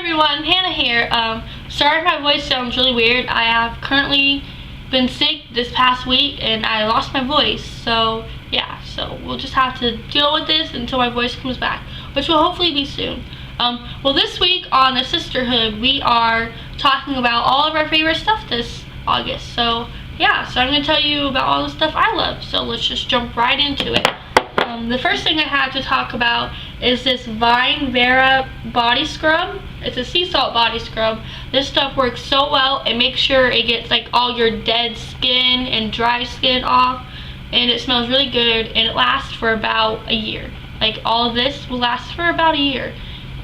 everyone, Hannah here. Sorry if my voice sounds really weird. I have currently been sick this past week and I lost my voice. So yeah, so we'll just have to deal with this until my voice comes back, which will hopefully be soon. Well, this week on the Sisterhood, we are talking about all of our favorite stuff this August. So yeah, so I'm going to tell you about all the stuff I love. So let's just jump right into it. The first thing I have to talk about is this Vine Vera body scrub. It's a sea salt body scrub. This stuff works so well. It makes sure it gets like all your dead skin and dry skin off, and it smells really good, and it lasts for about a year. Like, all of this will last for about a year,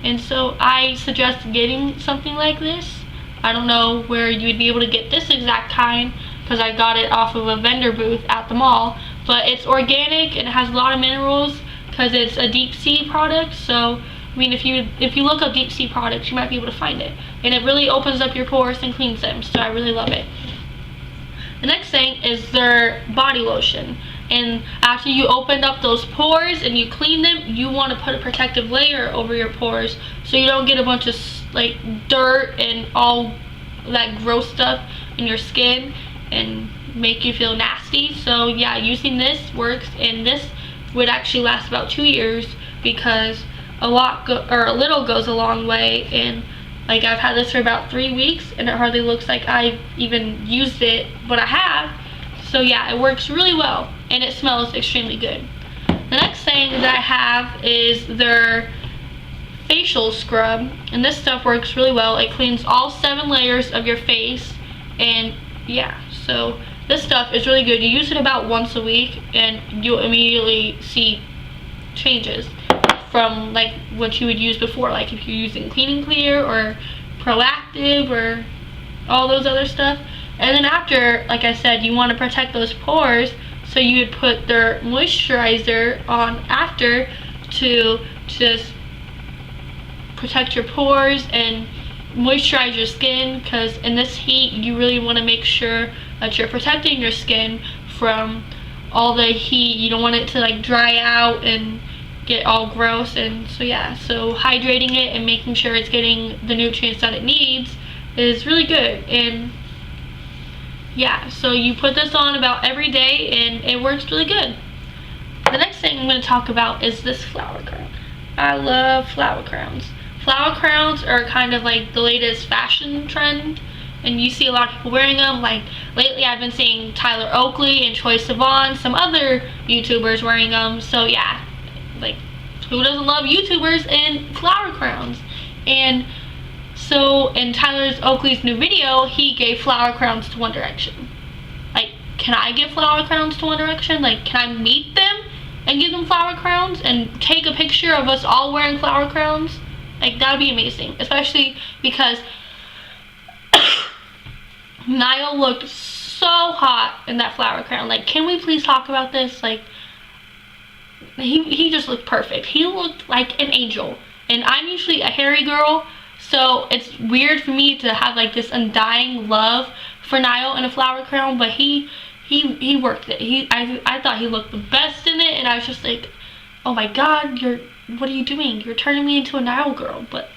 and so I suggest getting something like this. I don't know where you would be able to get this exact kind, because I got it off of a vendor booth at the mall, but it's organic and it has a lot of minerals because it's a deep sea product. So I mean, if you look up deep sea products, you might be able to find it, and it really opens up your pores and cleans them, so I really love it. The next thing is their body lotion, and after you open up those pores and you clean them, you want to put a protective layer over your pores so you don't get a bunch of like dirt and all that gross stuff in your skin and make you feel nasty. So yeah, using this works, and this would actually last about 2 years because a little goes a long way. And like, I've had this for about 3 weeks and it hardly looks like I've even used it, but I have. So yeah, it works really well and it smells extremely good. The next thing that I have is their facial scrub, and this stuff works really well. It cleans all 7 layers of your face, and yeah, so this stuff is really good. You use it about once a week and you'll immediately see changes from like what you would use before, like if you're using Clean & Clear or Proactive or all those other stuff. And then after, like I said, you want to protect those pores, so you would put their moisturizer on after to just protect your pores and moisturize your skin, because in this heat you really want to make sure that you're protecting your skin from all the heat. You don't want it to like dry out and get all gross. And so yeah, so hydrating it and making sure it's getting the nutrients that it needs is really good. And yeah, so you put this on about every day and it works really good. The next thing I'm going to talk about is this flower crown. I love flower crowns. Flower crowns are kind of like the latest fashion trend, and you see a lot of people wearing them. Like lately I've been seeing Tyler Oakley and Troye Sivan, some other YouTubers wearing them. So yeah, like, who doesn't love YouTubers and flower crowns? And so in Tyler Oakley's new video, he gave flower crowns to One Direction. Like, can I give flower crowns to One Direction? Like, can I meet them and give them flower crowns and take a picture of us all wearing flower crowns? Like, that would be amazing, especially because Niall looked so hot in that flower crown. Like, can we please talk about this? Like, he just looked perfect. He looked like an angel, and I'm usually a hairy girl, so it's weird for me to have like this undying love for Niall in a flower crown, but he worked it. I thought he looked the best in it, and I was just like, oh my god, what are you doing? You're turning me into a Niall girl. But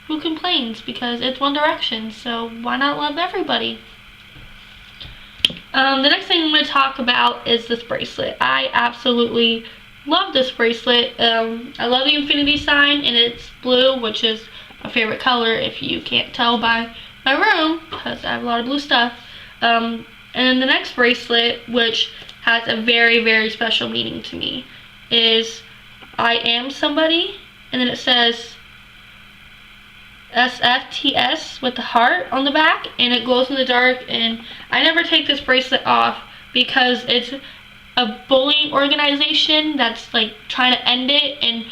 who complains, because it's One Direction, so why not love everybody? The next thing I'm going to talk about is this bracelet. I absolutely love this bracelet. I love the infinity sign, and it's blue, which is my favorite color if you can't tell by my room, because I have a lot of blue stuff. And then the next bracelet, which has a very, very special meaning to me, is I am somebody, and then it says SFTS with the heart on the back, and it glows in the dark. And I never take this bracelet off because it's a bullying organization that's like trying to end it, and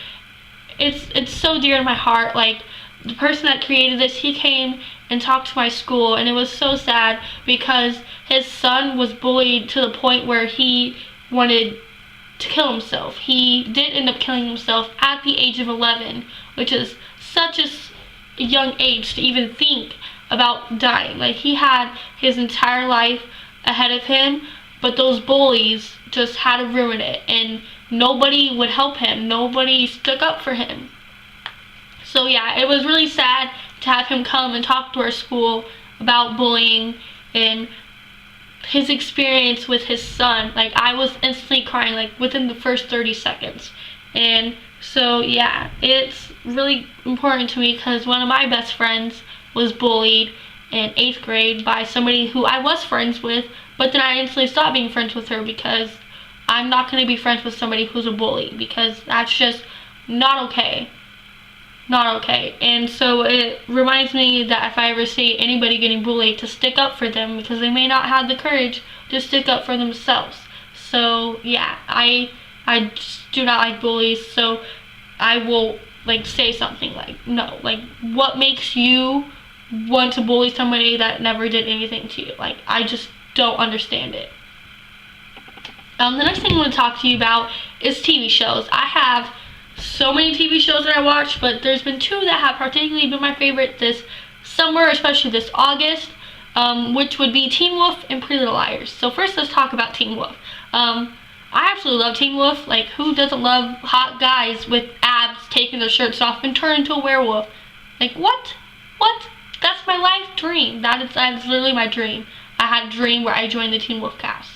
it's so dear to my heart. Like, the person that created this, he came and talked to my school, and it was so sad because his son was bullied to the point where he wanted to kill himself. He did end up killing himself at the age of 11, which is such a young age to even think about dying. Like, he had his entire life ahead of him, but those bullies just had to ruin it, and nobody would help him. Nobody stuck up for him. So yeah, it was really sad to have him come and talk to our school about bullying and his experience with his son. Like, I was instantly crying, like, within the first 30 seconds. And so, yeah, it's really important to me because one of my best friends was bullied in 8th grade by somebody who I was friends with, but then I instantly stopped being friends with her because I'm not going to be friends with somebody who's a bully, because that's just not okay. Not okay. And so it reminds me that if I ever see anybody getting bullied, to stick up for them, because they may not have the courage to stick up for themselves. So yeah, I just do not like bullies, so I will like say something like, no, like, what makes you want to bully somebody that never did anything to you? Like, I just don't understand it. The next thing I want to talk to you about is TV shows. I have so many TV shows that I watch, but there's been 2 that have particularly been my favorite this summer, especially this August, which would be Teen Wolf and Pretty Little Liars. So first, let's talk about Teen Wolf. I absolutely love Teen Wolf. Like, who doesn't love hot guys with abs taking their shirts off and turn into a werewolf? Like, what? What? That's my life dream. That's literally my dream. I had a dream where I joined the Teen Wolf cast.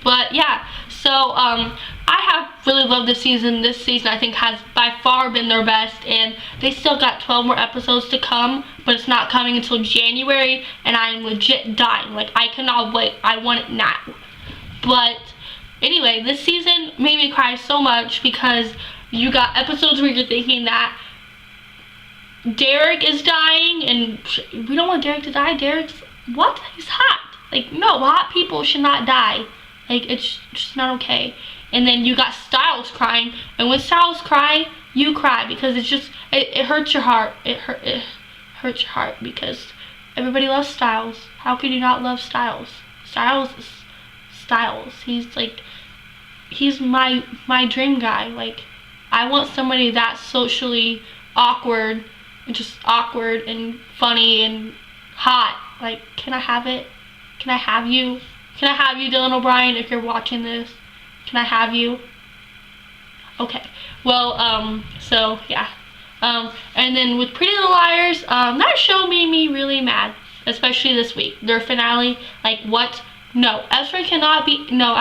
But yeah, so I have really loved this season. This season I think has by far been their best, and they still got 12 more episodes to come, but it's not coming until January, and I am legit dying. Like, I cannot wait. I want it now. But anyway, this season made me cry so much because you got episodes where you're thinking that Derek is dying, and we don't want Derek to die. Derek's, what? He's hot. Like, no, hot people should not die. Like, it's just not okay. And then you got Stiles crying, and when Stiles cry, you cry, because it's just, it hurts your heart. It hurts your heart because everybody loves Stiles. How could you not love Stiles? Stiles is Stiles. He's like, he's my dream guy. Like, I want somebody that's socially awkward, and just awkward and funny and hot. Like, can I have it? Can I have you? Can I have you, Dylan O'Brien, if you're watching this? Can I have you? Okay. Well, so, yeah. And then with Pretty Little Liars, that show made me really mad, especially this week. Their finale, like, what? No. Ezra cannot be, no,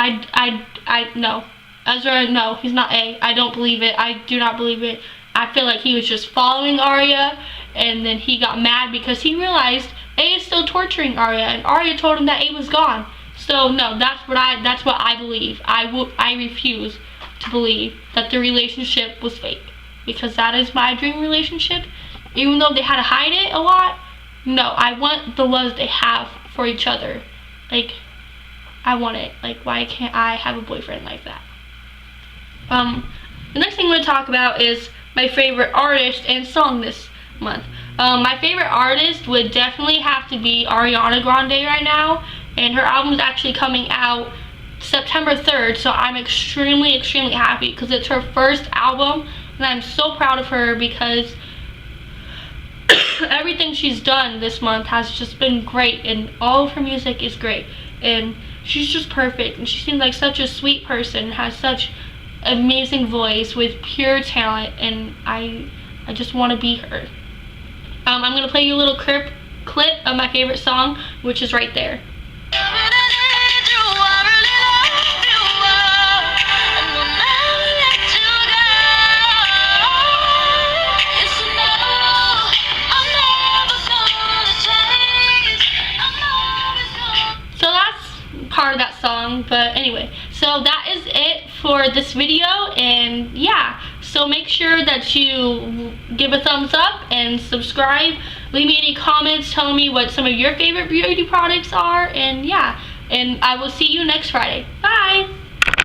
no. Ezra, no, he's not A. I don't believe it. I do not believe it. I feel like he was just following Arya, and then he got mad because he realized A is still torturing Arya, and Arya told him that A was gone. So no, that's what I believe. I refuse to believe that the relationship was fake, because that is my dream relationship. Even though they had to hide it a lot, no, I want the love they have for each other. Like, I want it. Like, why can't I have a boyfriend like that? The next thing I'm going to talk about is my favorite artist and song this month. My favorite artist would definitely have to be Ariana Grande right now, and her album is actually coming out September 3rd, so I'm extremely, extremely happy because it's her first album, and I'm so proud of her because everything she's done this month has just been great, and all of her music is great, and she's just perfect, and she seems like such a sweet person, has such amazing voice with pure talent, and I just want to be her. I'm going to play you a little clip of my favorite song, which is right there. So that's part of that song, but anyway, so that is it for this video, and yeah, so make sure that you give a thumbs up and subscribe. Leave me any comments telling me what some of your favorite beauty products are, and yeah, and I will see you next Friday. Bye!